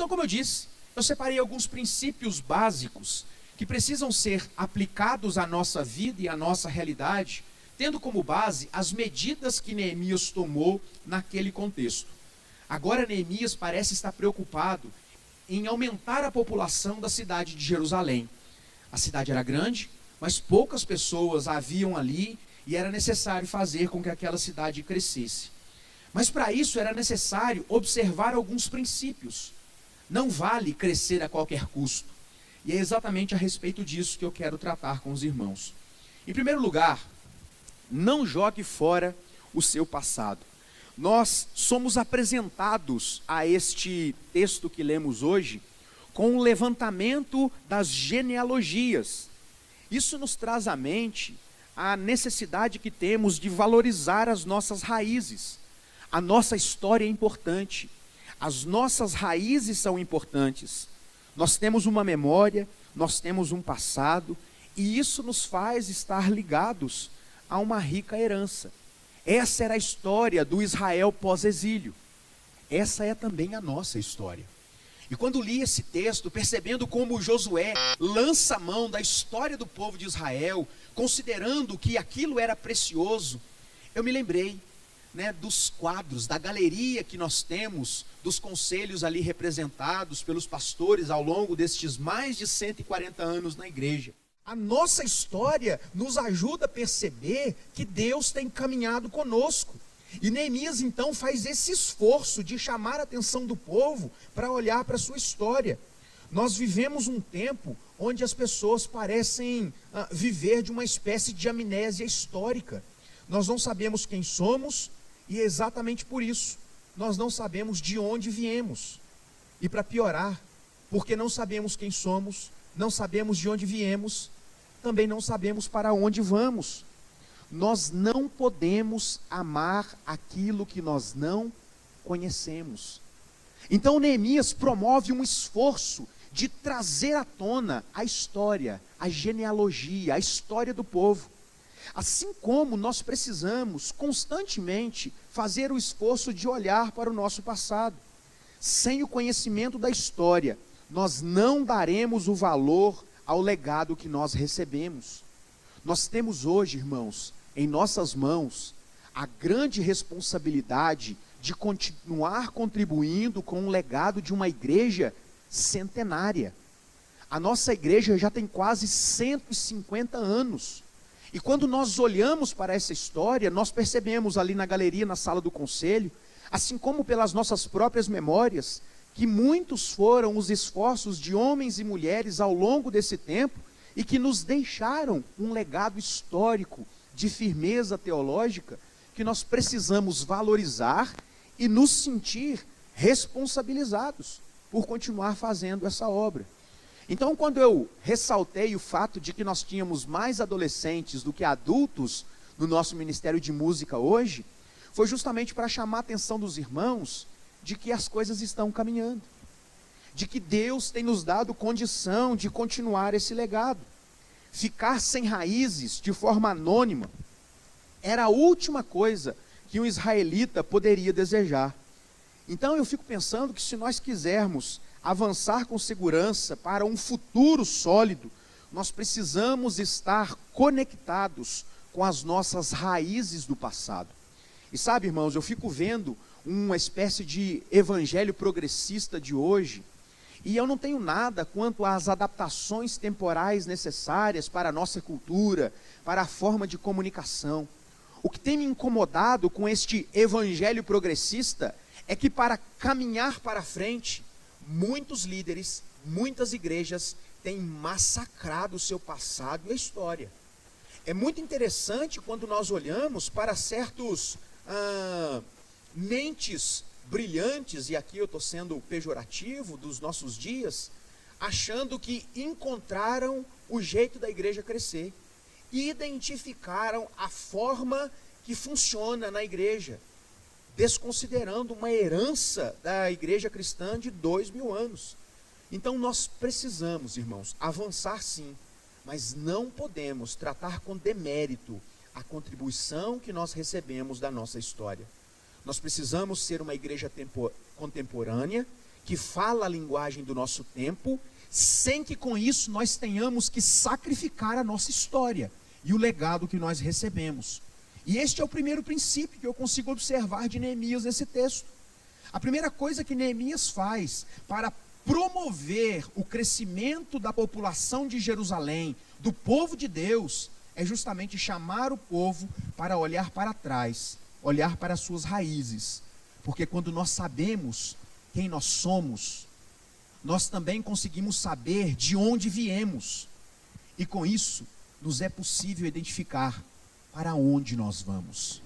Então, como eu disse, eu separei alguns princípios básicos que precisam ser aplicados à nossa vida e à nossa realidade, tendo como base as medidas que Neemias tomou naquele contexto. Agora Neemias parece estar preocupado em aumentar a população da cidade de Jerusalém. A cidade era grande, mas poucas pessoas haviam ali e era necessário fazer com que aquela cidade crescesse. Mas para isso era necessário observar alguns princípios. Não vale crescer a qualquer custo. E é exatamente a respeito disso que eu quero tratar com os irmãos. Em primeiro lugar, não jogue fora o seu passado. Nós somos apresentados a este texto que lemos hoje com o levantamento das genealogias. Isso nos traz à mente a necessidade que temos de valorizar as nossas raízes. A nossa história é importante. As nossas raízes são importantes. Nós temos uma memória, nós temos um passado, e isso nos faz estar ligados a uma rica herança. Essa era a história do Israel pós-exílio. Essa é também a nossa história. E quando li esse texto, percebendo como Josué lança a mão da história do povo de Israel, considerando que aquilo era precioso, eu me lembrei, dos quadros, da galeria que nós temos, dos conselhos ali representados pelos pastores ao longo destes mais de 140 anos na igreja. A nossa história nos ajuda a perceber que Deus tem caminhado conosco. E Neemias então faz esse esforço de chamar a atenção do povo para olhar para a sua história. Nós vivemos um tempo onde as pessoas parecem viver de uma espécie de amnésia histórica. Nós não sabemos quem somos e é exatamente por isso nós não sabemos de onde viemos. E para piorar, porque não sabemos quem somos, não sabemos de onde viemos, também não sabemos para onde vamos. Nós não podemos amar aquilo que nós não conhecemos. Então Neemias promove um esforço de trazer à tona a história, a genealogia, a história do povo. Assim como nós precisamos constantemente fazer o esforço de olhar para o nosso passado. Sem o conhecimento da história, nós não daremos o valor ao legado que nós recebemos. Nós temos hoje, irmãos, em nossas mãos, a grande responsabilidade de continuar contribuindo com o legado de uma igreja centenária. A nossa igreja já tem quase 150 anos. E quando nós olhamos para essa história, nós percebemos ali na galeria, na sala do conselho, assim como pelas nossas próprias memórias, que muitos foram os esforços de homens e mulheres ao longo desse tempo e que nos deixaram um legado histórico de firmeza teológica que nós precisamos valorizar e nos sentir responsabilizados por continuar fazendo essa obra. Então, quando eu ressaltei o fato de que nós tínhamos mais adolescentes do que adultos no nosso ministério de música hoje, foi justamente para chamar a atenção dos irmãos de que as coisas estão caminhando, de que Deus tem nos dado condição de continuar esse legado. Ficar sem raízes de forma anônima era a última coisa que um israelita poderia desejar. Então eu fico pensando que se nós quisermos avançar com segurança para um futuro sólido, nós precisamos estar conectados com as nossas raízes do passado. E sabe, irmãos, eu fico vendo uma espécie de evangelho progressista de hoje, e eu não tenho nada quanto às adaptações temporais necessárias para a nossa cultura, para a forma de comunicação. O que tem me incomodado com este evangelho progressista é que para caminhar para frente, muitos líderes, muitas igrejas têm massacrado o seu passado e a história. É muito interessante quando nós olhamos para certos mentes brilhantes, e aqui eu estou sendo pejorativo, dos nossos dias, achando que encontraram o jeito da igreja crescer, e identificaram a forma que funciona na igreja, desconsiderando uma herança da igreja cristã de 2000 anos. Então nós precisamos, irmãos, avançar sim, mas não podemos tratar com demérito a contribuição que nós recebemos da nossa história. Nós precisamos ser uma igreja contemporânea, que fala a linguagem do nosso tempo, sem que com isso nós tenhamos que sacrificar a nossa história e o legado que nós recebemos. E este é o primeiro princípio que eu consigo observar de Neemias nesse texto. A primeira coisa que Neemias faz para promover o crescimento da população de Jerusalém, do povo de Deus, é justamente chamar o povo para olhar para trás, olhar para as suas raízes. Porque quando nós sabemos quem nós somos, nós também conseguimos saber de onde viemos. E com isso, nos é possível identificar para onde nós vamos.